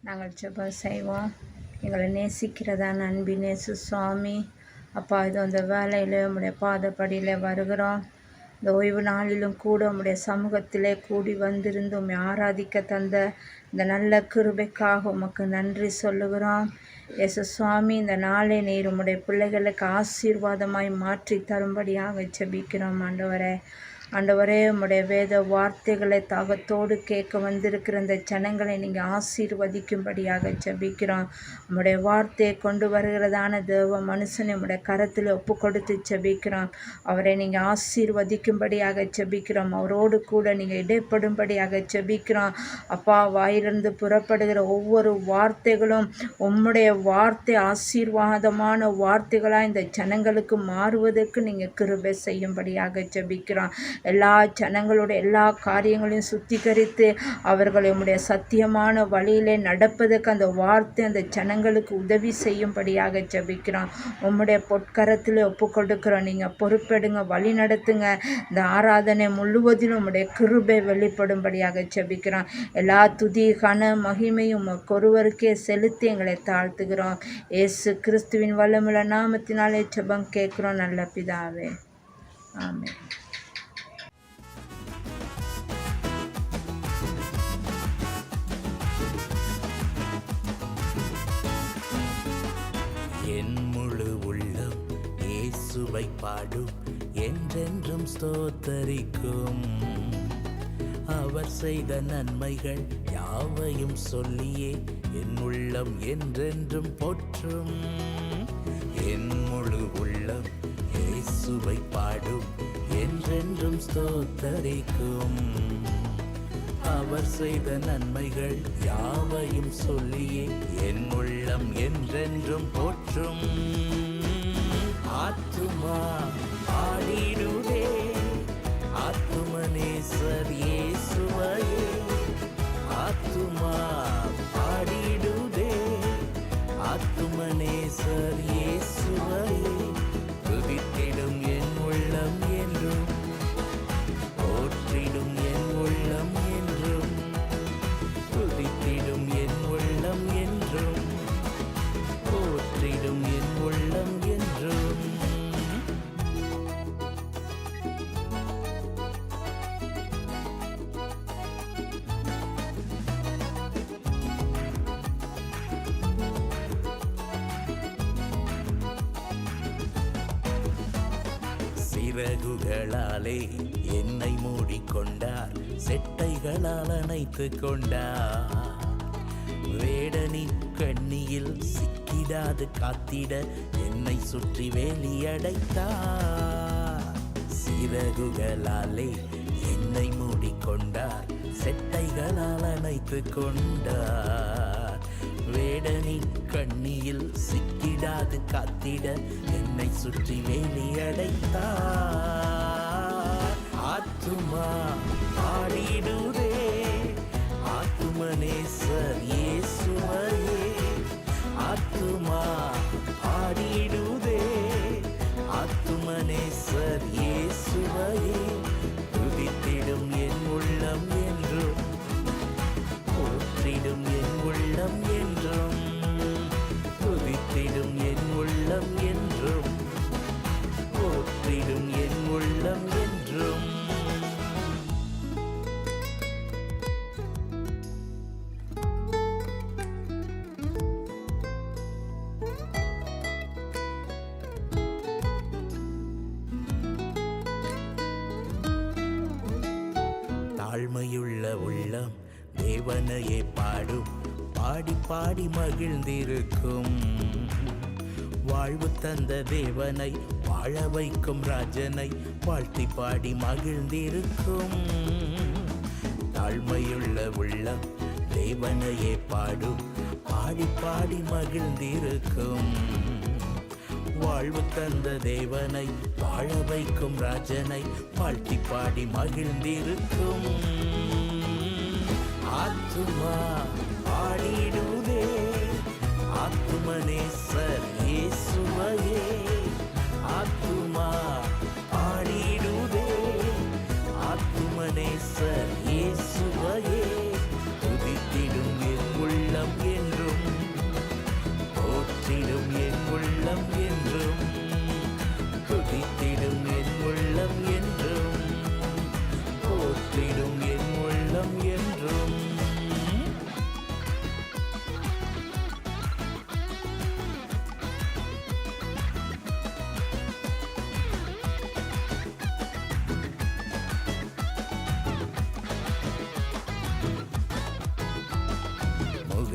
நாங்கள் ஜெபம் செய்வோம். எங்களை நேசிக்கிறதான அன்பின் இயேசு சுவாமி, அப்பா இது அந்த வேலையில் உம்முடைய பாதப்படியில் வருகிறோம். இந்த ஓய்வு நாளிலும் கூட உம்முடைய சமூகத்திலே கூடி வந்திருந்து உம்மை ஆராதிக்க தந்த இந்த நல்ல கிருபைக்காக உமக்கு நன்றி சொல்லுகிறோம். இயேசு சுவாமி, இந்த நாளை நீர் உம்முடைய பிள்ளைகளுக்கு ஆசீர்வாதமாய் மாற்றி தரும்படியாக ஜெபிக்கிறோம். ஆண்டவரே, உம்முடைய வேத வார்த்தைகளை தாகத்தோடு கேட்க வந்திருக்கிற இந்த ஜனங்களை நீங்கள் ஆசீர்வதிக்கும்படியாக ஜெபிக்கிறோம். உம்முடைய வார்த்தையை கொண்டு வருகிறதான தேவ மனுஷனை உம்முடைய கரத்தில் ஒப்பு கொடுத்து ஜெபிக்கிறோம். அவரை நீங்கள் ஆசீர்வதிக்கும்படியாக ஜெபிக்கிறோம். அவரோடு கூட நீங்கள் இடைப்படும்படியாக ஜெபிக்கிறோம். அப்பா, வாயிலிருந்து புறப்படுகிற ஒவ்வொரு வார்த்தைகளும் உம்முடைய வார்த்தை ஆசீர்வாதமான வார்த்தைகளாக இந்த ஜனங்களுக்கு மாறுவதற்கு நீங்கள் கிருபை செய்யும்படியாக ஜெபிக்கிறோம். எல்லா ஜனங்களோட எல்லா காரியங்களையும் சுத்திகரித்து அவர்களை உம்முடைய சத்தியமான வழியிலே நடப்பதற்கு அந்த வார்த்தை அந்த ஜனங்களுக்கு உதவி செய்யும்படியாக ஜெபிக்கிறோம். உம்முடைய பொற்கரத்தில் ஒப்பு கொடுக்கிறோம். நீங்கள் பொறுப்பெடுங்க, வழி நடத்துங்க. இந்த ஆராதனை முழுவதிலும் உம்முடைய கிருபை வெளிப்படும்படியாக ஜெபிக்கிறோம். எல்லா துதி கன மகிமையும் ஒருவருக்கே செலுத்தி எங்களை தாழ்த்துகிறோம். இயேசு கிறிஸ்துவின் வல்லமுள்ள நாமத்தினாலே ஜெபம் கேட்கிறோம் நல்ல பிதாவே, ஆமென். என் முழு உள்ளம் இயேசுவை பாடும், என்றென்றும் ஸ்தோத்தரிக்கும். அவர் செய்த நன்மைகள் யாவையும் சொல்லியே என் உள்ளம் என்றென்றும் போற்றும். என் முழு உள்ளம் இயேசுவை பாடும், என்றென்றும் ஸ்தோத்தரிக்கும். அவர் செய்த நன்மைகள் யாவையும் சொல்லியே என் உள்ளம் என்றென்றும் போற்றும். ஆத்துமா பாடிடுதே, ஆத்துமனேசர் இயேசுவையே. ஆத்துமா பாடிடுதே, ஆத்துமனேசர் இயேசுவையே. துதித்திடும் என் உள்ளம் என்றும், போற்றிடும் என் உள்ளம் என்றும், துதித்திடும் என் உள்ளம் என்றும், போற்றிடும் என் உள்ளம் என்றும். சிறகுகளாலே என்னை மூடிக்கொண்டார், செட்டைகளால் அணைத்து கொண்டார். வேடனின் கண்ணியில் சிக்கிடாது காத்திட என்னை சுற்றி வேலியடைத்தார். சிறகுகளாலே என்னை மூடிக்கொண்டார், செட்டைகளால் அணைத்து கொண்டார். வேடனின் கண்ணியில் சிக்கிடாது காத்திட என்னை சுற்றி வேலியடைத்தார். ஆத்துமா பாடிடுதே, ஆத்துமனேசர் இயேசுவையே. ஆத்துமா பாடிடுதே, ஆத்துமனேசர் இயேசுவையே. துதித்திடும் என் உள்ளம் என்றும், போற்றிடும் என் உள்ளம் என்றும், துதித்திடும் என் உள்ளம் என்றும், போற்றிடும் என் உள்ளம் என்றும். தாழ்மையுள்ள உள்ளம் தேவனையே பாடும், பாடி பாடி மகிழ்ந்திருக்கும். வாழ்வு தந்த தேவனை, வாழ வைக்கும் ராஜனை வாழ்த்தி பாடி மகிழ்ந்திருக்கும். தாழ்மையுள்ள உள்ளம் தேவனையே பாடும், பாடி பாடி மகிழ்ந்திருக்கும். வாழ்வு தந்த தேவனை, வாழ வைக்கும் ராஜனை வாழ்த்தி பாடி மகிழ்ந்திருக்கும். ஆத்துமா பாடிடுதே, ஆத்துமனேசர் இயேசுவையே. ஆத்துமா பாடிடுதே, ஆத்துமனேசர் இயேசுவையே. துதித்திடும் என் உள்ளம் என்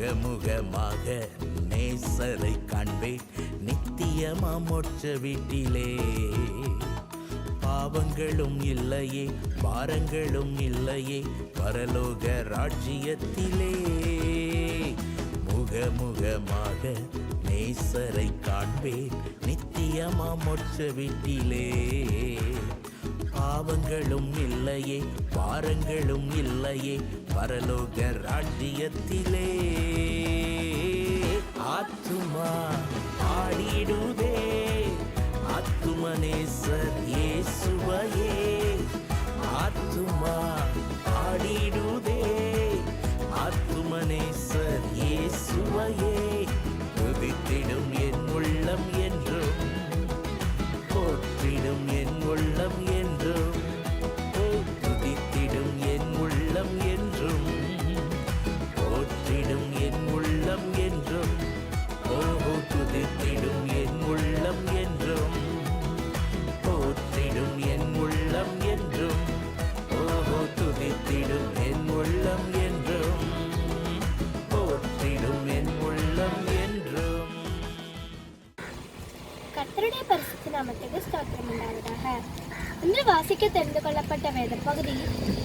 முகமுகமாக நேசரை காண்பேன் நித்தியமா மோட்ச வீட்டிலே. பாவங்களும் இல்லையே பாரங்களும் இல்லையே பரலோக ராஜ்யத்திலே. முகமுகமாக நேசரை காண்பேன் நித்தியமா மோட்ச வீட்டிலே. பாவங்களும் இல்லையே பாரங்களும் இல்லையே பரலோக ராஜ்யத்திலே. ஆத்துமா பாடிடுதே ஆத்துமனேசர் இயேசுவையே. ஆத்துமா பாடிடுதே ஆத்துமனேசர் இயேசுவையே. துதித்திடும் என் உள்ளம் என்றும் போற்றிடும் என் உள்ளம் என்றும். துதித்திடும் என் உள்ளம் என்றும் போற்றிடும் என் உள்ளம் என்றும். ஓஹோ துதித்திடும் என் உள்ளம் என்றும் போற்றிடும் என் உள்ளம் என்றும். ஓஹோ துதித்திடும் என் உள்ளம் என்றும் போற்றிடும் என் உள்ளம் என்றும். கர்த்தருடைய பரிசுத்த நாமத்துக்கு ஸ்தோத்திரம் உண்டாவதாக. இன்று வாசிக்க தெரிந்து கொள்ளப்பட்ட வேத பகுதி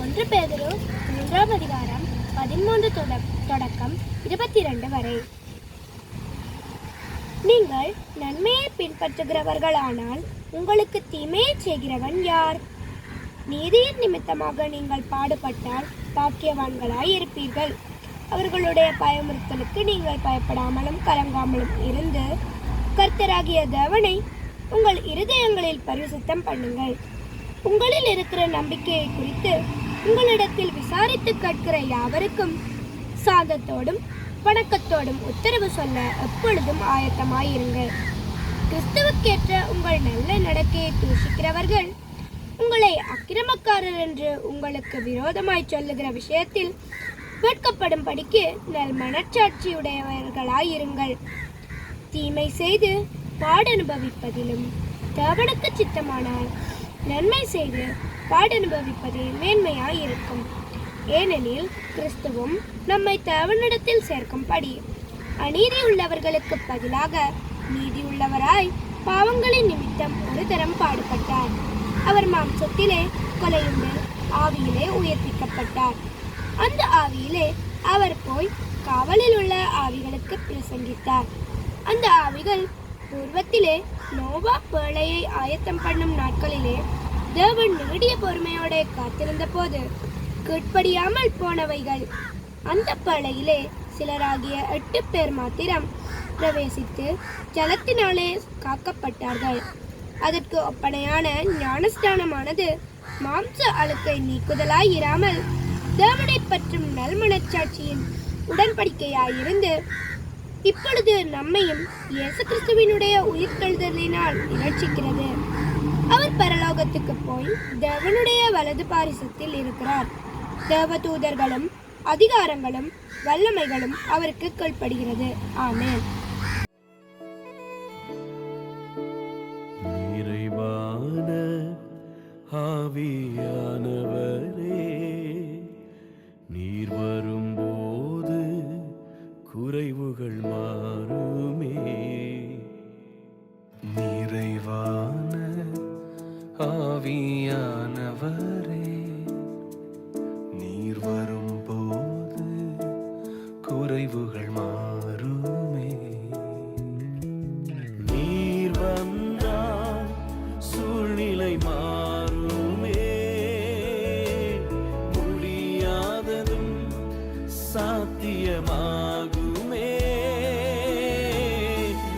1 பேதுரு 3ஆம் அதிகாரம் 13 தொடக்கம் 22 வரை. நீங்கள் நன்மையை பின்பற்றுகிறவர்களானால் உங்களுக்கு தீமையை செய்கிறவன் யார்? நீதியின் நிமித்தமாக நீங்கள் பாடுபட்டால் பாக்கியவான்களாய் இருப்பீர்கள். அவர்களுடைய பயமுறுத்தலுக்கு நீங்கள் பயப்படாமலும் கலங்காமலும் இருந்து கர்த்தராகிய தேவனை உங்கள் இருதயங்களில் பரிசுத்தம் பண்ணுங்கள். உங்களில் இருக்கிற நம்பிக்கையை குறித்து உங்களிடத்தில் விசாரித்து கேட்கிற யாவருக்கும் சாந்தத்தோடும் வணக்கத்தோடும் உத்தரவு சொல்ல எப்பொழுதும் ஆயத்தமாயிருங்கள். கிறிஸ்துவுக்கேற்ற உங்கள் நல்ல நடக்கையை தூஷிக்கிறவர்கள் உங்களை அக்கிரமக்காரர் என்று உங்களுக்கு விரோதமாய் சொல்லுகிற விஷயத்தில் வெட்கப்படும்படிக்கு நல் மனச்சாட்சியுடையவர்களாயிருங்கள். தீமை செய்து பாடனுபவிப்பதிலும் தேவனுக்கு சித்தமானால் நன்மை செய்து பாடனுபவிப்பதில் மேன்மையாயிருக்கும். ஏனெனில் கிறிஸ்துவும் நம்மை தேவனிடத்தில் சேர்க்கும்படி அநீதி உள்ளவர்களுக்கு பதிலாக நீதி உள்ளவராய் பாவங்களின் நிமித்தம் ஒரு தரம் பாடுபட்டார். அவர் மாம்சத்திலே கொலையுண்டு ஆவியிலே உயிர்ப்பிக்கப்பட்டார். அந்த ஆவியிலே அவர் போய் காவலில் உள்ள ஆவிகளுக்கு பிரசங்கித்தார். அந்த ஆவிகள் பூர்வத்திலே நோவா பேழையை ஆயத்தம் பண்ணும் நாட்களிலே தேவன் நீடிய பொறுமையோட காத்திருந்த போது கீழ்ப்படியாமல் போனவைகள். அந்த பேழையிலே சிலராகிய 8 பேர் மாத்திரம் பிரவேசித்து ஜலத்தினாலே காக்கப்பட்டார்கள். அதற்கு ஒப்பனையான ஞானஸ்தானமானது மாம்ச அழுக்கை நீக்குதலாய் இராமல் தேவனை பற்றும் நல்மனச்சாட்சியின் உடன்படிக்கையாயிருந்து இப்பொழுது நம்மையும் இயேசு கிறிஸ்துவினுடைய உயிர்த்தெழுதலினால் இரட்சிக்கிறது. அவர் பரலோகத்துக்கு போய் தேவனுடைய வலது பாரிசத்தில் இருக்கிறார். தேவதூதர்களும் அதிகாரங்களும் வல்லமைகளும் அவருக்கு கீழ்ப்படுகிறது. ஆமென். நிறைவான ஆவியானவரே, நீர் வரும்போது குறைவுகள் மாறுமே. நிறைவான ஆவியானவரே, நீர் வரும்போது குறைவுகள் மாறுமே. நீர் வந்தால் சூழ்நிலை மாறுமே. முடியாததும் சாத்தியமாகுமே.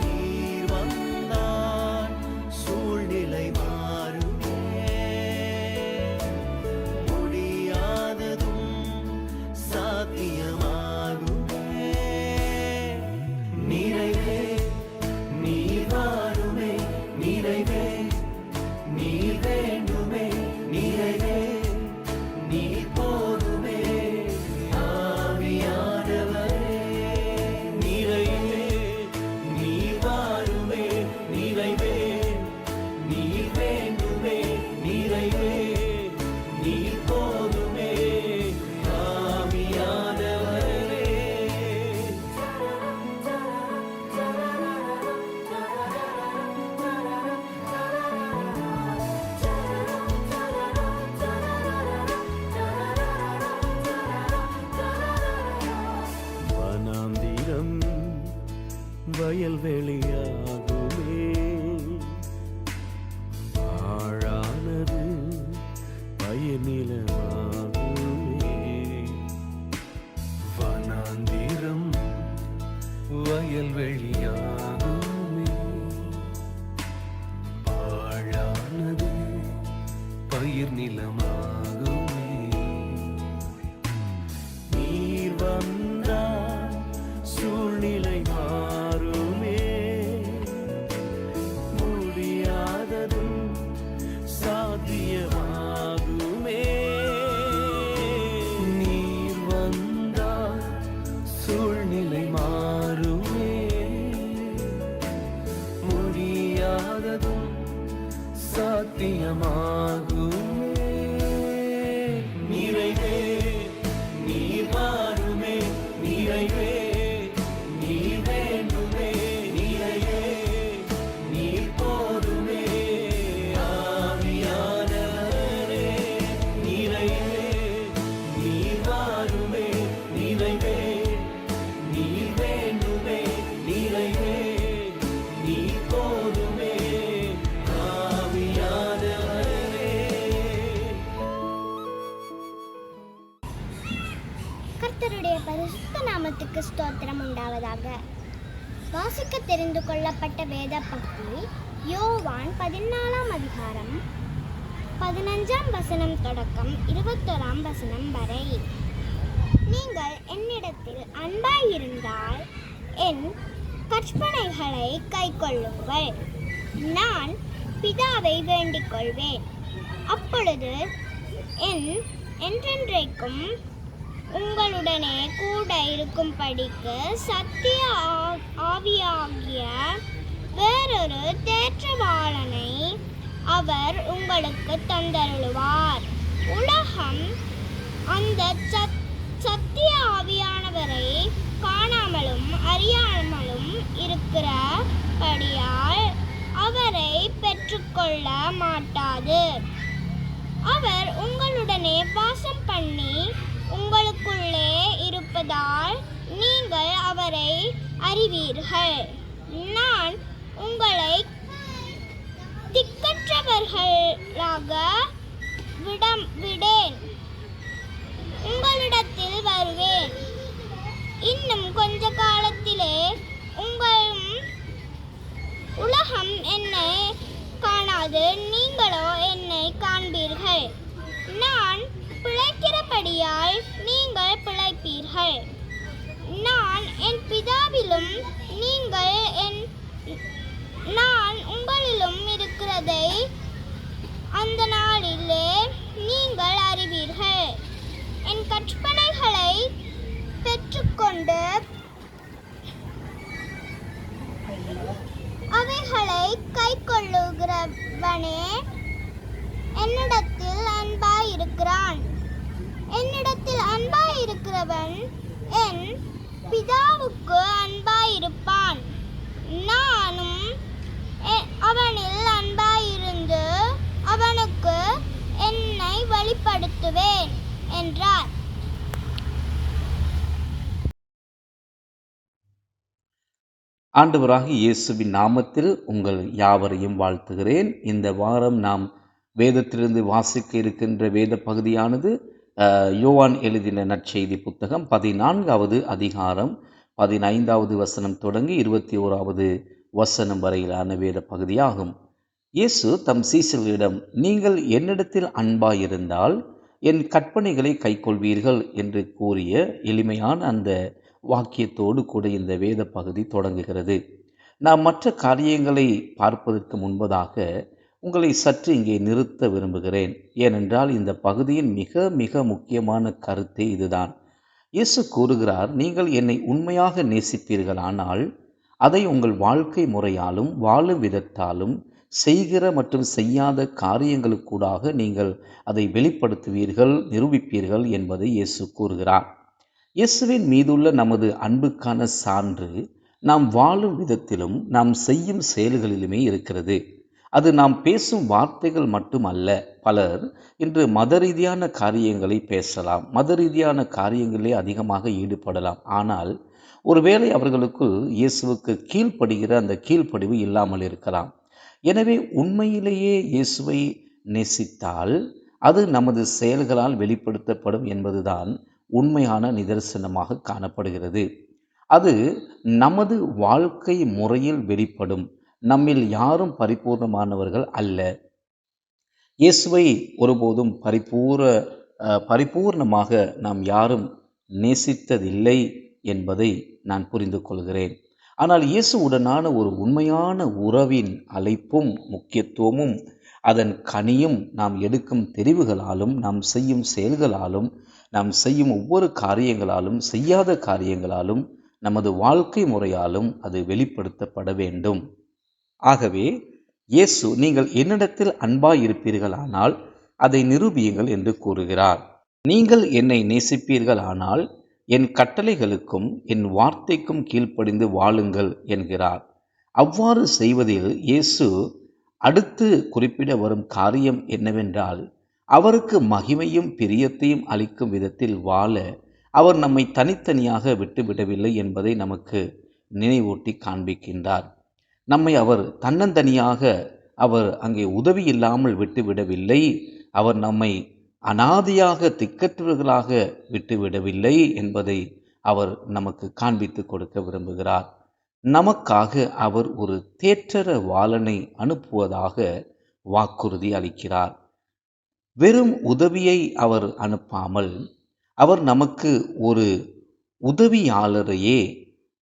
நீர் வந்தால் சூழ்நிலை மாறுமே. பயிர் நிலமாகுமே. நீர் வந்தால் சூழ்நிலை மாறுமே, முடியாததும் சாத்தியமாகுமே. நீர் வந்தால் சூழ்நிலை மாறுமே, முடியாததும் சாத்தியமாகுமே. நிறைவே நீர் மாறுமே, நிறைவே நீர் வேண்டுமே, நிறைவே நீர் போதுமே. ஆவியானவரே, நிறைவே நீர் மாறுமே, நிறைவே நீர் வேண்டுமே, நிறைவே நீர் போதுமே. ஆவியானவரே. கர்த்தருடைய பரிசுத்த நாமத்துக்கு ஸ்தோத்திரம் உண்டாவதாக. வாசிக்க தெரிந்து கொள்ளப்பட்ட வேத பகுதி யோவான் 14ஆம் அதிகாரம் 15ஆம் வசனம் தொடக்கம் 21ஆம் வசனம் வரை. நீங்கள் என்னிடத்தில் அன்பாயிருந்தால் என் கற்பனைகளை கைக்கொள்ளுங்கள். நான் பிதாவை வேண்டிக் கொள்வேன், அப்பொழுது என்றென்றைக்கும் உங்களுடனே கூட இருக்கும்படிக்கு சத்திய ஆவியாகிய வேறொரு தேற்றவாளனை அவர் உங்களுக்கு தந்தருளுவார். உலகம் அந்த சத்திய ஆவியானவரை காணாமலும் அறியாமலும் இருக்கிறபடியால் அவரை பெற்றுக்கொள்ள மாட்டாது. அவர் உங்களுடனே வாசம் பண்ணி உங்களுக்குள்ளே இருப்பதால் நீங்கள் அவரை அறிவீர்கள். நான் உங்களை திக்கற்றவர்களாக விடேன், உங்களிடத்தில் வருவேன். இன்னும் கொஞ்ச காலத்திலே உலகம் என்னை காணாது, நீங்களோ என்னை காண்பீர்கள். நான் பிழைக்கிறபடியால் நீங்கள் பிழைப்பீர்கள். நான் என் பிதாவிலும் நான் உங்களிலும் இருக்கிறதை அந்த நாளிலே நீங்கள் அறிவீர்கள். என் கற்பனைகளை பெற்றுக்கொண்டு அவைகளை கைக்கொள்ளுகிறவனே என்னிடத்தில் அன்பாயிருக்கிறான். என்னிடத்தில் அன்பாயிருக்கிறவன் என் பிதாவுக்கு அன்பாயிருப்பான். நானும் அவனில் அன்பாயிருந்து அவனுக்கு என்னை வெளிப்படுத்துவேன் என்றார். ஆண்டவராகிய இயேசுவின் நாமத்தில் உங்கள் யாவரையும் வாழ்த்துகிறேன். இந்த வாரம் நாம் வேதத்திலிருந்து வாசிக்க இருக்கின்ற வேத பகுதியானது யோவான் எழுதின நற்செய்தி புத்தகம் 14வது அதிகாரம் 15வது வசனம் தொடங்கி 21வது வசனம் வரையிலான வேத பகுதியாகும். இயேசு தம் சீசர்களிடம், நீங்கள் என்னிடத்தில் அன்பாயிருந்தால் என் கற்பனைகளை கைக்கொள்வீர்கள் என்று கூறிய எளிமையான அந்த வாக்கியத்தோடு கூட இந்த வேத பகுதி தொடங்குகிறது. நாம் மற்ற காரியங்களை பார்ப்பதற்கு முன்பதாக உங்களை சற்று இங்கே நிறுத்த விரும்புகிறேன். ஏனென்றால் இந்த பகுதியின் மிக மிக முக்கியமான கருத்தே இதுதான். இயேசு கூறுகிறார், நீங்கள் என்னை உண்மையாக நேசிப்பீர்களானால் அதை உங்கள் வாழ்க்கை முறையாலும் வாழும் விதத்தாலும் செய்கிற மற்றும் செய்யாத காரியங்களுக்கூடாக நீங்கள் அதை வெளிப்படுத்துவீர்கள், நிரூபிப்பீர்கள் என்பதை இயேசு கூறுகிறார். இயேசுவின் மீதுள்ள நமது அன்புக்கான சான்று நாம் வாழும் விதத்திலும் நாம் செய்யும் செயல்களிலுமே இருக்கிறது. அது நாம் பேசும் வார்த்தைகள் மட்டுமல்ல. பலர் இன்று மத ரீதியான காரியங்களை பேசலாம், மத ரீதியான காரியங்களே அதிகமாக ஈடுபடலாம். ஆனால் ஒருவேளை அவர்களுக்குள் இயேசுவுக்கு கீழ்ப்படுகிற அந்த கீழ்ப்படிவு இல்லாமல் இருக்கலாம். எனவே உண்மையிலேயே இயேசுவை நேசித்தால் அது நமது செயல்களால் வெளிப்படுத்தப்படும் என்பதுதான் உண்மையான நிதர்சனமாக காணப்படுகிறது. அது நமது வாழ்க்கை முறையில் வெளிப்படும். நம்மில் யாரும் பரிபூர்ணமானவர்கள் அல்ல. இயேசுவை ஒருபோதும் பரிபூர்ணமாக நாம் யாரும் நேசித்ததில்லை என்பதை நான் புரிந்து கொள்கிறேன். ஆனால் இயேசுவுடனான ஒரு உண்மையான உறவின் அழைப்பும் முக்கியத்துவமும் அதன் கனியும் நாம் எடுக்கும் தெரிவுகளாலும், நாம் செய்யும் செயல்களாலும், நாம் செய்யும் ஒவ்வொரு காரியங்களாலும், செய்யாத காரியங்களாலும், நமது வாழ்க்கை முறையாலும் அது வெளிப்படுத்தப்பட வேண்டும். ஆகவே இயேசு, நீங்கள் என்னிடத்தில் அன்பாய் இருப்பீர்களானால் அதை நிரூபியுங்கள் என்று கூறுகிறார். நீங்கள் என்னை நேசிப்பீர்களானால் என் கட்டளைகளுக்கும் என் வார்த்தைக்கும் கீழ்ப்படிந்து வாழுங்கள் என்கிறார். அவ்வாறு செய்வதில் இயேசு அடுத்து குறிப்பிட வரும் காரியம் என்னவென்றால், அவருக்கு மகிமையும் பிரியத்தையும் அளிக்கும் விதத்தில் வாழ அவர் நம்மை தனித்தனியாக விட்டுவிடவில்லை என்பதை நமக்கு நினைவூட்டி காண்பிக்கின்றார். நம்மை அவர் தன்னந்தனியாக அவர் அங்கே உதவி இல்லாமல் விட்டுவிடவில்லை. அவர் நம்மை அனாதையாக திக்கற்றவர்களாக விட்டுவிடவில்லை என்பதை அவர் நமக்கு காண்பித்து கொடுக்க விரும்புகிறார். நமக்காக அவர் ஒரு தேற்றரவாளனை அனுப்புவதாக வாக்குறுதி அளிக்கிறார். வெறும் உதவியை அவர் அனுப்பாமல், அவர் நமக்கு ஒரு உதவியாளரையே,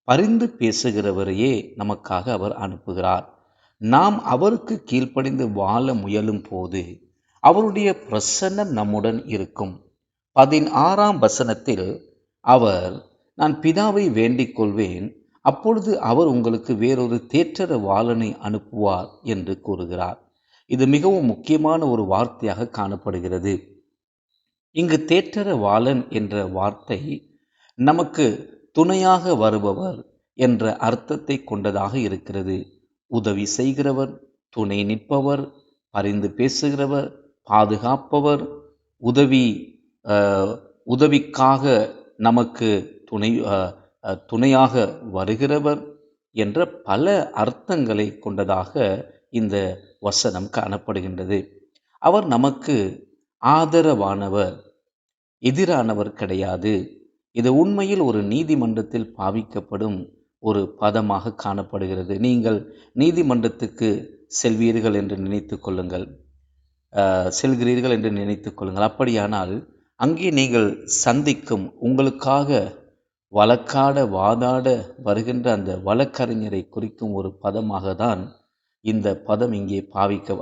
பரிந்து பேசுகிறவரையே நமக்காக அவர் அனுப்புகிறார். நாம் அவருக்கு கீழ்ப்படிந்து வாழ முயலும் போது அவருடைய பிரசன்னம் நம்முடன் இருக்கும். 16ஆம் வசனத்தில் அவர், நான் பிதாவை வேண்டிக் கொள்வேன், அப்பொழுது அவர் உங்களுக்கு வேறொரு தேற்றரவாளனை அனுப்புவார் என்று கூறுகிறார். இது மிகவும் முக்கியமான ஒரு வார்த்தையாக காணப்படுகிறது. இங்கு தேற்றரவாளன் என்ற வார்த்தை நமக்கு துணையாக வருபவர் என்ற அர்த்தத்தை கொண்டதாக இருக்கிறது. உதவி செய்கிறவர், துணை நிற்பவர், பரிந்து பேசுகிறவர், பாதுகாப்பவர், உதவிக்காக நமக்கு துணையாக வருகிறவர் என்ற பல அர்த்தங்களை கொண்டதாக இந்த வசனம் காணப்படுகின்றது. அவர் நமக்கு ஆதரவானவர், எதிரானவர் கிடையாது. இது உண்மையில் ஒரு நீதிமன்றத்தில் பாவிக்கப்படும் ஒரு பதமாக காணப்படுகிறது. நீங்கள் நீதிமன்றத்துக்கு செல்கிறீர்கள் என்று நினைத்து கொள்ளுங்கள். அப்படியானால் அங்கே நீங்கள் சந்திக்கும், உங்களுக்காக வாதாட வருகின்ற அந்த வழக்கறிஞரை குறிக்கும் ஒரு பதமாக தான் இந்த பதம் இங்கே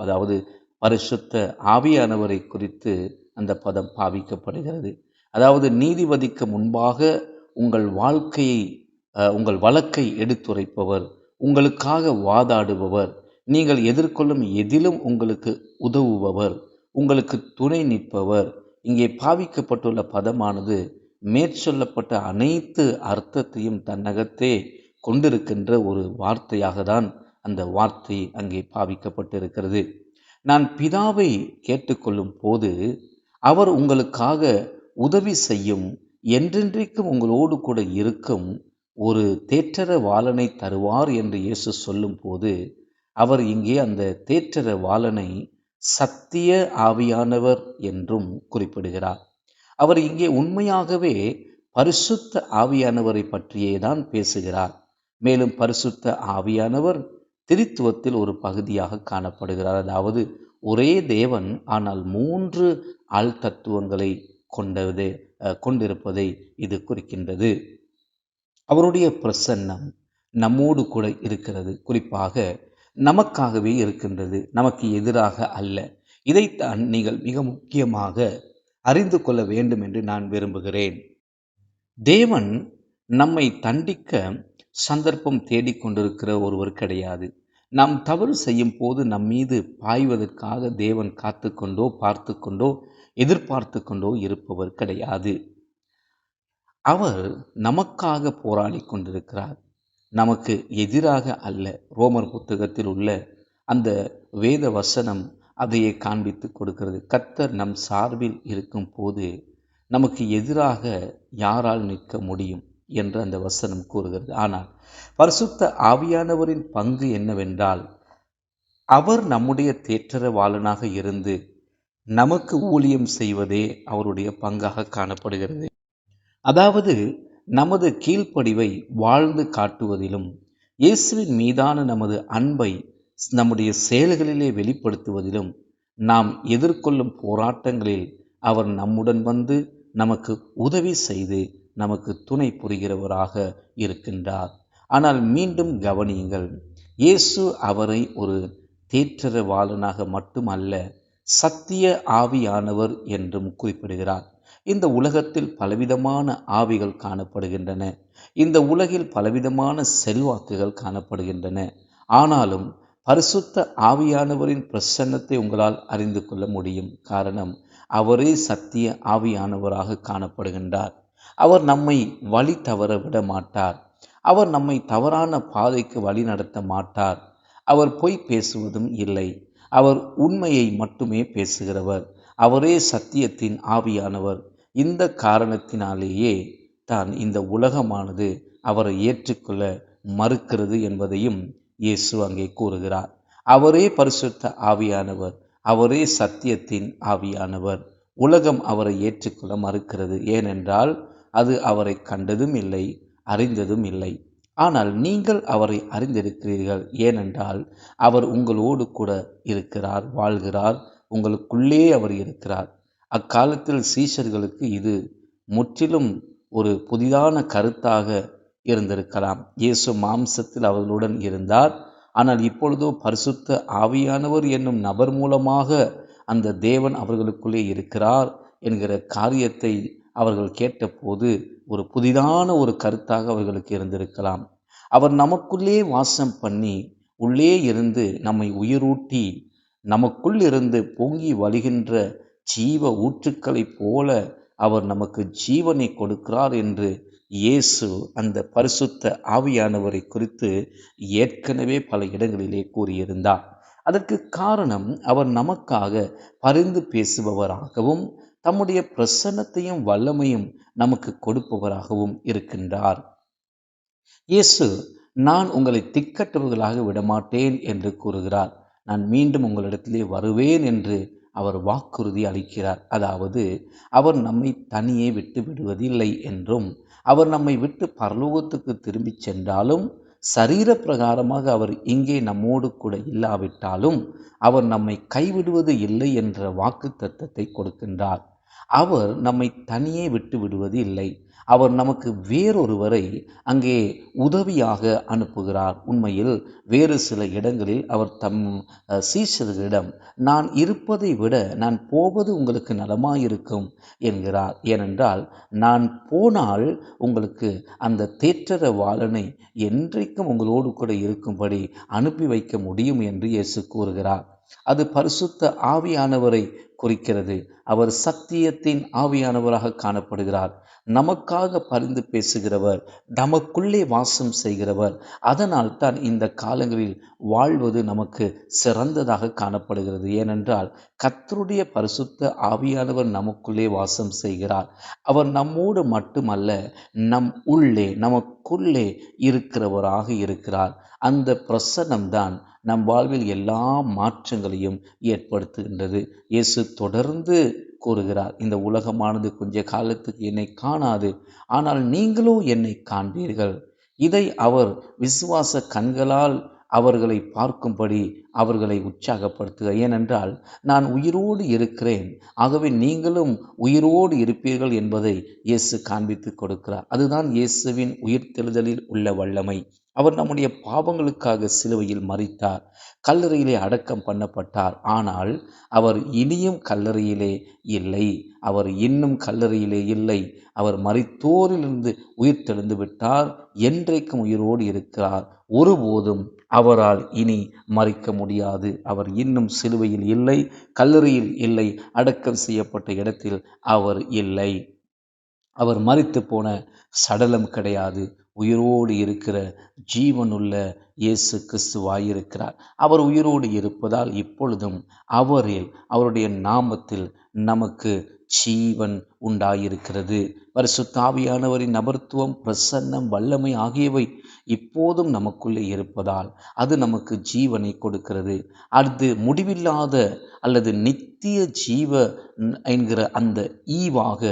அதாவது பரிசுத்த ஆவியானவரை குறித்து அந்த பதம் பாவிக்கப்படுகிறது. அதாவது நீதிபதிக்கு முன்பாக உங்கள் வழக்கை எடுத்துரைப்பவர், உங்களுக்காக வாதாடுபவர், நீங்கள் எதிர்கொள்ளும் எதிலும் உங்களுக்கு உதவுபவர், உங்களுக்கு துணை நிற்பவர். இங்கே பாவிக்கப்பட்டுள்ள பதமானது மேற்சொல்லப்பட்ட அனைத்து அர்த்தத்தையும் தன்னகத்தே கொண்டிருக்கின்ற ஒரு வார்த்தையாக தான் அந்த வார்த்தை அங்கே பாவிக்கப்பட்டிருக்கிறது. நான் பிதாவை கேட்டுக்கொள்ளும் போது அவர் உங்களுக்காக உதவி செய்யும், என்றென்றைக்கும் உங்களோடு கூட இருக்கும் ஒரு தேற்றரவாளனை தருவார் என்று இயேசு சொல்லும் போது, அவர் இங்கே அந்த தேற்றரவாளனை சத்திய ஆவியானவர் என்றும் குறிப்பிடுகிறார். அவர் இங்கே உண்மையாகவே பரிசுத்த ஆவியானவரை பற்றியே தான் பேசுகிறார். மேலும் பரிசுத்த ஆவியானவர் திரித்துவத்தில் ஒரு பகுதியாக காணப்படுகிறார். அதாவது ஒரே தேவன், ஆனால் 3 ஆள் தத்துவங்களை கொண்டிருப்பதை இது குறிக்கின்றது. அவருடைய பிரசன்னம் நம்மோடு கூட இருக்கிறது. குறிப்பாக நமக்காகவே இருக்கின்றது, நமக்கு எதிராக அல்ல. இதைத்தான் நீங்கள் மிக முக்கியமாக அறிந்து கொள்ள வேண்டும் என்று நான் விரும்புகிறேன். தேவன் நம்மை தண்டிக்க சந்தர்ப்பம் தேடிக்கொண்டிருக்கிற ஒருவர் கிடையாது. நாம் தவறு செய்யும் போது நம் மீது பாய்வதற்காக தேவன் காத்து கொண்டோ பார்த்து கொண்டோ எதிர்பார்த்து கொண்டோ இருப்பவர் கிடையாது. அவர் நமக்காக போராடி கொண்டிருக்கிறார், நமக்கு எதிராக அல்ல. ரோமர் புத்தகத்தில் உள்ள அந்த வேத வசனம் அதையே காண்பித்து கொடுக்கிறது. கர்த்தர் நம் சார்பில் இருக்கும் போது நமக்கு எதிராக யாரால் நிற்க முடியும் என்று அந்த வசனம் கூறுகிறது. ஆனால் பரிசுத்த ஆவியானவரின் பங்கு என்னவென்றால், அவர் நம்முடைய தேற்றரவாளனாக இருந்து நமக்கு ஊழியம் செய்வதே அவருடைய பங்காக காணப்படுகிறது. அதாவது நமது கீழ்ப்படிவை வாழ்ந்து காட்டுவதிலும், இயேசுவின் மீதான நமது அன்பை நம்முடைய செயல்களிலே வெளிப்படுத்துவதிலும் நாம் எதிர்கொள்ளும் போராட்டங்களில் அவர் நம்முடன் வந்து நமக்கு உதவி செய்து நமக்கு துணை புரிகிறவராக இருக்கின்றார். ஆனால் மீண்டும் கவனியுங்கள், இயேசு அவரை ஒரு தேற்றரவாளனாக மட்டுமல்ல, சத்திய ஆவியானவர் என்றும் குறிப்பிடுகிறார். இந்த உலகத்தில் பலவிதமான ஆவிகள் காணப்படுகின்றன. இந்த உலகில் பலவிதமான செல்வாக்குகள் காணப்படுகின்றன. ஆனாலும் பரிசுத்த ஆவியானவரின் பிரசன்னத்தை உங்களால் அறிந்து கொள்ள முடியும். காரணம், அவரே சத்திய ஆவியானவராக காணப்படுகின்றார். அவர் நம்மை வழி தவற விட மாட்டார். அவர் நம்மை தவறான பாதைக்கு வழி நடத்த மாட்டார். அவர் பொய் பேசுவதும் இல்லை. அவர் உண்மையை மட்டுமே பேசுகிறவர். அவரே சத்தியத்தின் ஆவியானவர். இந்த காரணத்தினாலேயே தான் இந்த உலகமானது அவரை ஏற்றுக்கொள்ள மறுக்கிறது என்பதையும் இயேசு அங்கே கூறுகிறார். அவரே பரிசுத்த ஆவியானவர். அவரே சத்தியத்தின் ஆவியானவர். உலகம் அவரை ஏற்றுக்கொள்ள மறுக்கிறது. ஏனென்றால் அது அவரை கண்டதும் இல்லை, அறிந்ததும் இல்லை. ஆனால் நீங்கள் அவரை அறிந்திருக்கிறீர்கள். ஏனென்றால் அவர் உங்களோடு கூட இருக்கிறார், வாழ்கிறார், உங்களுக்குள்ளே அவர் இருக்கிறார். அக்காலத்தில் சீஷர்களுக்கு இது முற்றிலும் ஒரு புதிதான கருத்தாக இருந்திருக்கலாம். இயேசு மாம்சத்தில் அவர்களுடன் இருந்தார். ஆனால் இப்பொழுதோ பரிசுத்த ஆவியானவர் என்னும் நபர் மூலமாக அந்த தேவன் அவர்களுக்குள்ளே இருக்கிறார் என்கிற காரியத்தை அவர்கள் கேட்டபோது ஒரு புதிதான ஒரு கருத்தாக அவர்களுக்கு இருந்திருக்கலாம். அவர் நமக்குள்ளே வாசம் பண்ணி உள்ளே இருந்து நம்மை உயிரூட்டி நமக்குள் இருந்து பொங்கி வழிகின்ற ஜீவ ஊற்றுக்களைப் போல அவர் நமக்கு ஜீவனை கொடுக்கிறார் என்று இயேசு அந்த பரிசுத்த ஆவியானவரை குறித்து ஏற்கனவே பல இடங்களிலே கூறியிருந்தார். அதற்கு காரணம், அவர் நமக்காக பரிந்து பேசுபவராகவும் தம்முடைய பிரசன்னத்தையும் வல்லமையும் நமக்கு கொடுப்பவராகவும் இருக்கின்றார். இயேசு, நான் உங்களை திக்கற்றவர்களாக விடமாட்டேன் என்று கூறுகிறார். நான் மீண்டும் உங்களிடத்திலே வருவேன் என்று அவர் வாக்குறுதி அளிக்கிறார். அதாவது அவர் நம்மை தனியே விட்டு விடுவதில்லை என்றும், அவர் நம்மை விட்டு பரலோகத்துக்கு திரும்பி சென்றாலும், சரீர பிரகாரமாக அவர் இங்கே நம்மோடு கூட இல்லாவிட்டாலும் அவர் நம்மை கைவிடுவது இல்லை என்ற வாக்குத்தத்தத்தை கொடுக்கின்றார். அவர் நம்மை தனியே விட்டு விடுவது இல்லை. அவர் நமக்கு வேறொருவரை அங்கே உதவியாக அனுப்புகிறார். உண்மையில் வேறு சில இடங்களில் அவர் தம் சீஷர்களிடம், நான் இருப்பதை விட நான் போவது உங்களுக்கு நலமாயிருக்கும் என்கிறார். ஏனென்றால் நான் போனால் உங்களுக்கு அந்த தேற்றரவாளனை என்றைக்கும் உங்களோடு கூட இருக்கும்படி அனுப்பி வைக்க முடியும் என்று இயேசு கூறுகிறார். அது பரிசுத்த ஆவியானவரை குறிக்கிறது. அவர் சத்தியத்தின் ஆவியானவராக காணப்படுகிறார். நமக்காக பரிந்து பேசுகிறவர், நமக்குள்ளே வாசம் செய்கிறவர். அதனால் தான் இந்த காலங்களில் வாழ்வது நமக்கு சிறந்ததாக காணப்படுகிறது. ஏனென்றால் கர்த்தருடைய பரிசுத்த ஆவியானவர் நமக்குள்ளே வாசம் செய்கிறார். அவர் நம்மோடு மட்டுமல்ல, நம் உள்ளே நமக்குள்ளே இருக்கிறவராக இருக்கிறார். அந்த பிரசன்னம்தான் நம் வாழ்வில் எல்லா மாற்றங்களையும் ஏற்படுத்துகின்றது. இயேசு தொடர்ந்து கூறுகிறார், இந்த உலகமானது கொஞ்ச காலத்துக்கு என்னை காணாது, ஆனால் நீங்களோ என்னை காண்பீர்கள். இதை அவர் விசுவாச கண்களால் அவர்களை பார்க்கும்படி அவர்களை உற்சாகப்படுத்துகிறார். ஏனென்றால் நான் உயிரோடு இருக்கிறேன், ஆகவே நீங்களும் உயிரோடு இருப்பீர்கள் என்பதை இயேசு காண்பித்து கொடுக்கிறார். அதுதான் இயேசுவின் உயிர்த்தெழுதலில் உள்ள வல்லமை. அவர் நம்முடைய பாவங்களுக்காக சிலுவையில் மரித்தார், கல்லறையிலே அடக்கம் பண்ணப்பட்டார். ஆனால் அவர் இனியும் கல்லறையிலே இல்லை. அவர் இன்னும் கல்லறையிலே இல்லை. அவர் மரித்தோரிலிருந்து உயிர்த்தெழுந்து விட்டார். என்றைக்கும் உயிரோடு இருக்கிறார். ஒருபோதும் அவரால் இனி மரிக்க முடியாது. அவர் இன்னும் சிலுவையில் இல்லை, கல்லறையில் இல்லை, அடக்கம் செய்யப்பட்ட இடத்தில் அவர் இல்லை. அவர் மரித்து போன சடலம் கிடையாது. உயிரோடு இருக்கிற ஜீவனுள்ள இயேசு கிறிஸ்துவாயிருக்கிறார். அவர் உயிரோடு இருப்பதால் இப்பொழுதும் அவரில், அவருடைய நாமத்தில் நமக்கு ஜீவன் உண்டாயிருக்கிறது. பரிசுத்த ஆவியானவரின் நபர்த்துவம், பிரசன்னம், வல்லமை ஆகியவை இப்போதும் நமக்குள்ளே இருப்பதால் அது நமக்கு ஜீவனை கொடுக்கிறது. அது முடிவில்லாத அல்லது நித்திய ஜீவ என்கிற அந்த ஈவாக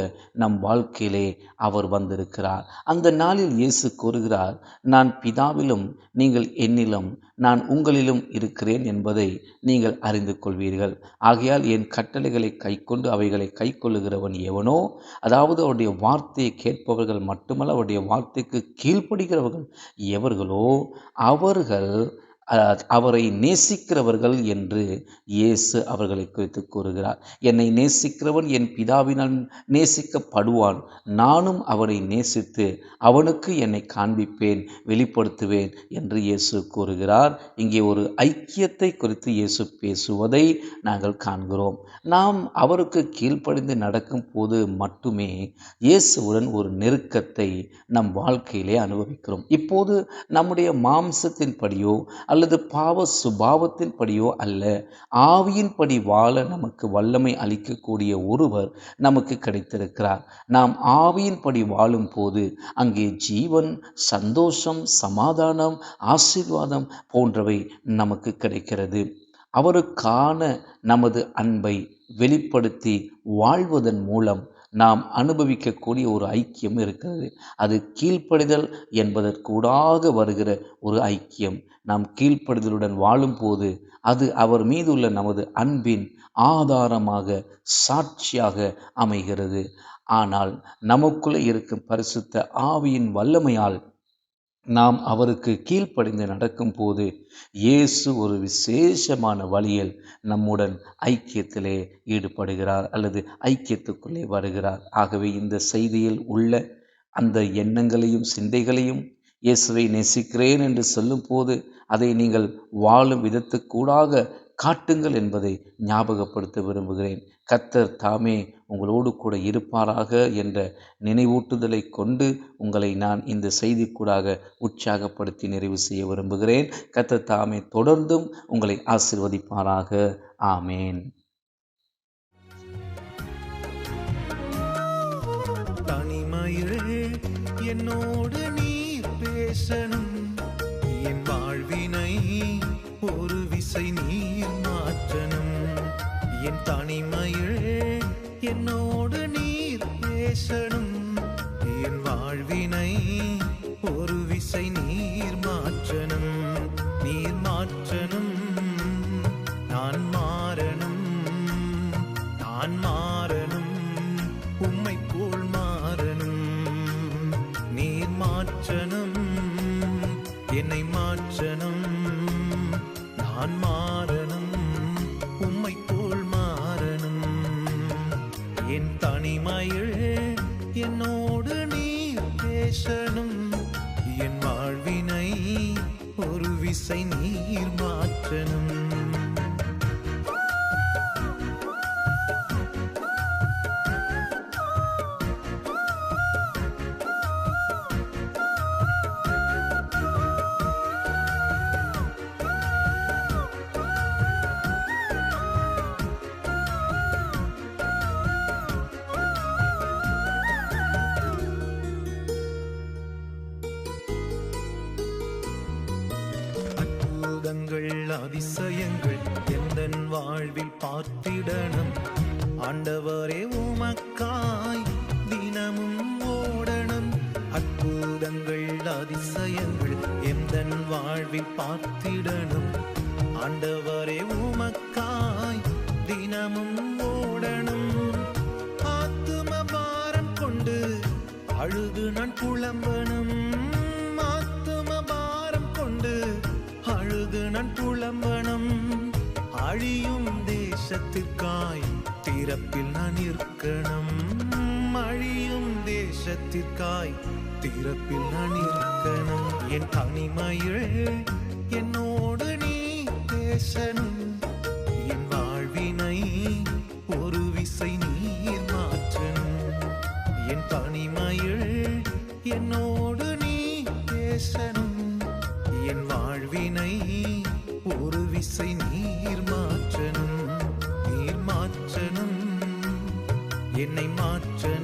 நம் வாழ்க்கையிலே அவர் வந்திருக்கிறார். அந்த நாளில் இயேசு கூறுகிறார், நான் பிதாவிலும் நீங்கள் என்னிலும் நான் உங்களிலும் இருக்கிறேன் என்பதை நீங்கள் அறிந்து கொள்வீர்கள். ஆகையால் என் கட்டளைகளை கைக்கொண்டு அவைகளை கைக்கொள்ளுகிறவன் எவனோ, அதாவது அவருடைய வார்த்தையை கேட்பவர்கள் மட்டுமல்ல, அவருடைய வார்த்தைக்கு கீழ்ப்படுகிறவர்கள் எவர்களோ அவர்கள் அவரை நேசிக்கிறவர்கள் என்று இயேசு அவர்களை குறித்து கூறுகிறார். என்னை நேசிக்கிறவன் என் பிதாவினால் நேசிக்கப்படுவான், நானும் அவனை நேசித்து அவனுக்கு என்னை காண்பிப்பேன், வெளிப்படுத்துவேன் என்று இயேசு கூறுகிறார். இங்கே ஒரு ஐக்கியத்தை குறித்து இயேசு பேசுவதை நாங்கள் காண்கிறோம். நாம் அவருக்கு கீழ்ப்படிந்து நடக்கும் போது மட்டுமே இயேசுவுடன் ஒரு நெருக்கத்தை நம் வாழ்க்கையிலே அனுபவிக்கிறோம். இப்போது நம்முடைய மாம்சத்தின் படியோ அல்லது பாவ சுபாவத்தின் படியோ அல்ல, ஆவியின்படி வாழ நமக்கு வல்லமை அளிக்கக்கூடிய ஒருவர் நமக்கு கிடைத்திருக்கிறார். நாம் ஆவியின்படி வாழும் போது அங்கே ஜீவன், சந்தோஷம், சமாதானம், ஆசீர்வாதம் போன்றவை நமக்கு கிடைக்கிறது. அவருக்கான நமது அன்பை வெளிப்படுத்தி வாழ்வதன் மூலம் நாம் அனுபவிக்கக்கூடிய ஒரு ஐக்கியம் இருக்கிறது. அது கீழ்ப்படிதல் என்பதற்கூடாக வருகிற ஒரு ஐக்கியம். நாம் கீழ்ப்படிதலுடன் வாழும்போது அது அவர் மீதுள்ள நமது அன்பின் ஆதாரமாக, சாட்சியாக அமைகிறது. ஆனால் நமக்குள்ளே இருக்கும் பரிசுத்த ஆவியின் வல்லமையால் நாம் அவருக்கு கீழ்ப்படிந்து நடக்கும் போது இயேசு ஒரு விசேஷமான வழியில் நம்முடன் ஐக்கியத்திலே ஈடுபடுகிறார் அல்லது ஐக்கியத்துக்குள்ளே வருகிறார். ஆகவே இந்த செய்தியில் உள்ள அந்த எண்ணங்களையும் சிந்தைகளையும் இயேசுவை நேசிக்கிறேன் என்று சொல்லும் போது அதை நீங்கள் வாழும் விதத்துக்கூடாக காட்டுங்கள் என்பதை ஞாபகப்படுத்த விரும்புகிறேன். கர்த்தர் தாமே உங்களோடு கூட இருப்பாராக என்ற நினைவூட்டுதலை கொண்டு உங்களை நான் இந்த செய்திக்கூடாக உற்சாகப்படுத்தி நிறைவு செய்ய விரும்புகிறேன். கர்த்தர் தாமே தொடர்ந்தும் உங்களை ஆசீர்வதிப்பாராக. ஆமேன். தனிமையிலே என்னோடு நீ பேசணும், என் வாழ்வினை ஒரு விசை நீர் மாற்றணும். என் தனிமையிலே என்னோடு நீர் பேசணும், என் வாழ்வினை ஒரு விசை நீர் மாற்றணும். நீர் மாற்றணும், நான் மாறணும், நான் மாறணும், உம்மை போல் மாறணும். நீர் மாற்றணும், என்னை மாற்றணும், நான் மாறணும், உம்மை போல் மாறணும். என் தனிமையில் என்னோடு நீர் பேசணும், என் வாழ்வினை ஒரு விசை நீர் மாற்றணும். அற்புதங்கள், அதிசயங்கள் எந்தன் வாழ்வில் பார்த்திடணும். ஆண்டவரே உமக்காய் தினமும் ஓடணும். அற்புதங்கள், அதிசயங்கள் எந்தன் வாழ்வில் பார்த்திடணும். ஆண்டவரே உமக்காய் தினமும் ஓடணும். ஆத்தும பாரம் கொண்டு அழுது நான் புலம்பணும். ஆத்தும பாரம் கொண்டு அழுது நான் புலம்பணும். அழியும் தேசத்திற்காய் திறப்பில் நான் இருக்கணும். அழியும் தேசத்திற்காய் திறப்பில் நான் இருக்கணும். என் தனிமையில் என்னோடு நீ பேசணும். என் வாழ்வினை ஒரு விசை நீர் மாற்றணும். என் தனிமையில் என்னோடு நீ பேசணும். என் வாழ்வினை ஒரு விசை நீர் மாற்றணும். நீர் மாற்றணும், என்னை மாற்றணும்.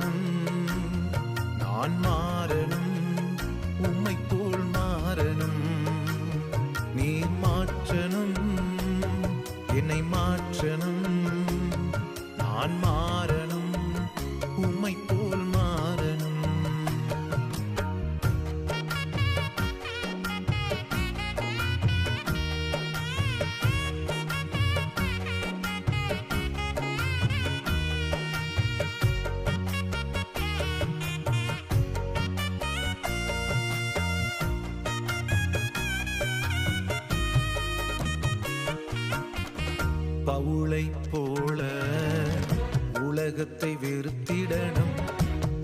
நான் மாறணும் உம்மை போல் மாறணும். பவுளை போல உலகத்தை வெறுத்திடணும்,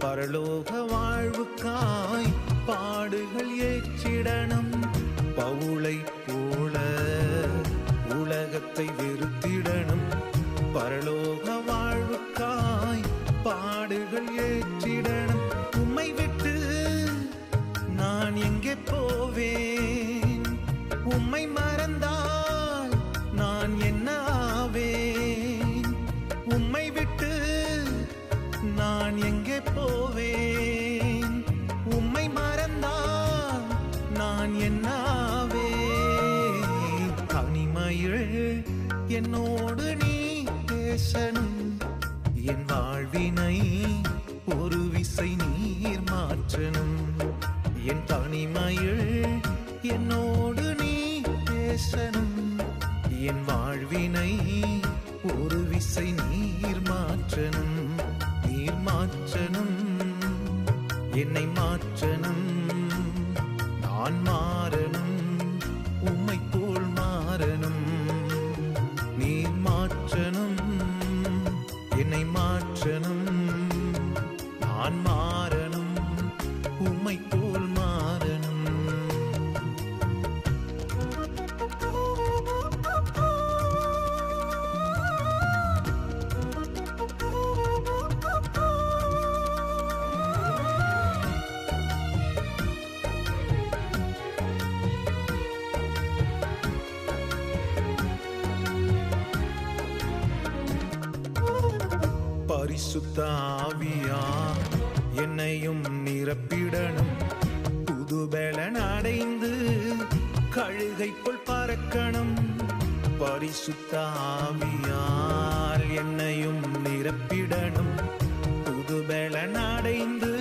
பரலோக வாழ்வுக்காய் பாடுகள் ஏற்றிடணும். பவுளை போல உலகத்தை வெறுத்திடணும், பரலோக வாழ்வுக்காய் பாடுகள் ஏற்றிடணும். உம்மை விட்டு நான் எங்கே போவேன்? உம்மை மறந்தால் நான் என்ன ஆவேன்? உம்மை விட்டு நான் எங்கே போவேன்? உம்மை மறந்தால் நான் என்ன ஆவேன்? தனிமையில் என்னோடு நீ பேசணும், என் வாழ்வினை ஒரு விசை நீர் மாற்றணும். என் தனிமையில் என்னோடு நீ பேசணும், என் வாழ்வினை ஒரு விசை நீர் மாற்றணும். நீர் மாற்றணும், என்னை மாற்றணும். நான் மாறணும் உம்மை போல் மாறணும். நீர் மாற்றணும், என்னை மாற்றணும். நான் மாறணும் உம்மை போல் மாறணும். பரிசுத்த ஆவியா என்னையும் நிரப்பிடணும், புது பலன் அடைந்து கழுகை போல் பறக்கணும். பரிசுத்த ஆவியால் என்னையும் நிரப்பிடணும், புது பலன் அடைந்து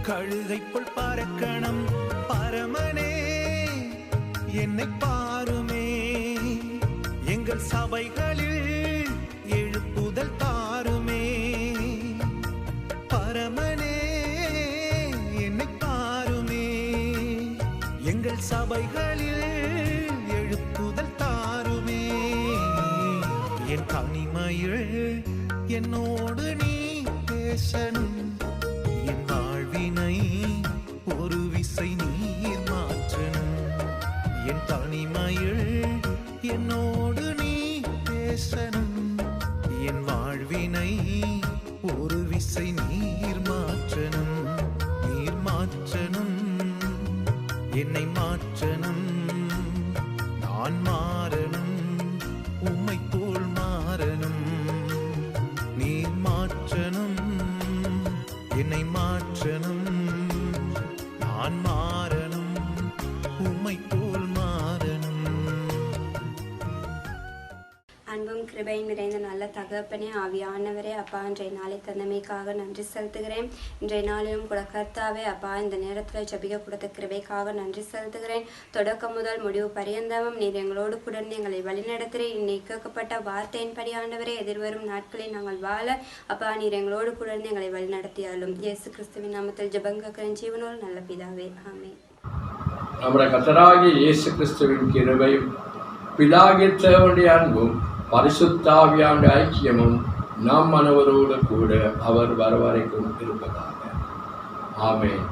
கழுகை போல் பறக்கணும். பரமனே என்னை பாருமே, எங்கள் சபைகளில் எழுப்புதல் தாருமே. பரமனே என்னை பாருமே, எங்கள் சபைகளில் எழுப்புதல் தாருமே. என் தனிமையில் என்னோடு நீ பேசணும், என் வாழ்வினை ஒரு விசை நீர் மாற்றணும். என் தனிமையில் என்னோடு நீ பேசணும், என் வாழ்வினை ஒரு விசை நீர் மாற்றணும். நீர் மாற்றணும், என்னை மாற்றணும். நான் மாறணும் உம்மை போல் மாறணும். நீர் மாற்றணும், என்னை மாற்றணும். நான் மாறணும் உம்மை போல் மாறணும். அன்பும் கிருபையும் நிறைந்த நல்ல தகப்பனே, ஆவியானவரே, அப்பா இன்றைய நாளை தந்தமைக்காக நன்றி செலுத்துகிறேன். இன்றைய நாளிலும் கூட கர்த்தாவே அப்பா இந்த நேரத்தில் ஜெபிக்க கொடுத்த கிருபைக்காக நன்றி செலுத்துகிறேன். தொடக்கம் முதல் முடிவு பரியந்தமும் நீர் எங்களோடு கூட எங்களை வழிநடத்துகிறேன். இன்னைக்கு கேட்கப்பட்ட வார்த்தையின்படி ஆண்டவரே எதிர்வரும் நாட்களில் நாங்கள் வாழ அப்பா நீர் எங்களோடு கூட எங்களை வழிநடத்தியாலும் இயேசு கிறிஸ்துவின் நாமத்தில் ஜெபங்கக்கிறேன் ஜீவனோடு நல்ல பிதாவே, ஆமென். நம்முடைய கர்த்தராகிய இயேசு கிறிஸ்துவின் கிருபையும் பிதாகிய தேவனுடைய அன்பும் பரிசுத்தாவியானுடைய ஐக்கியமும் நம் அனைவரோடு கூட அவர் வரவரைக்கும் இருப்பதாக. ஆமென்.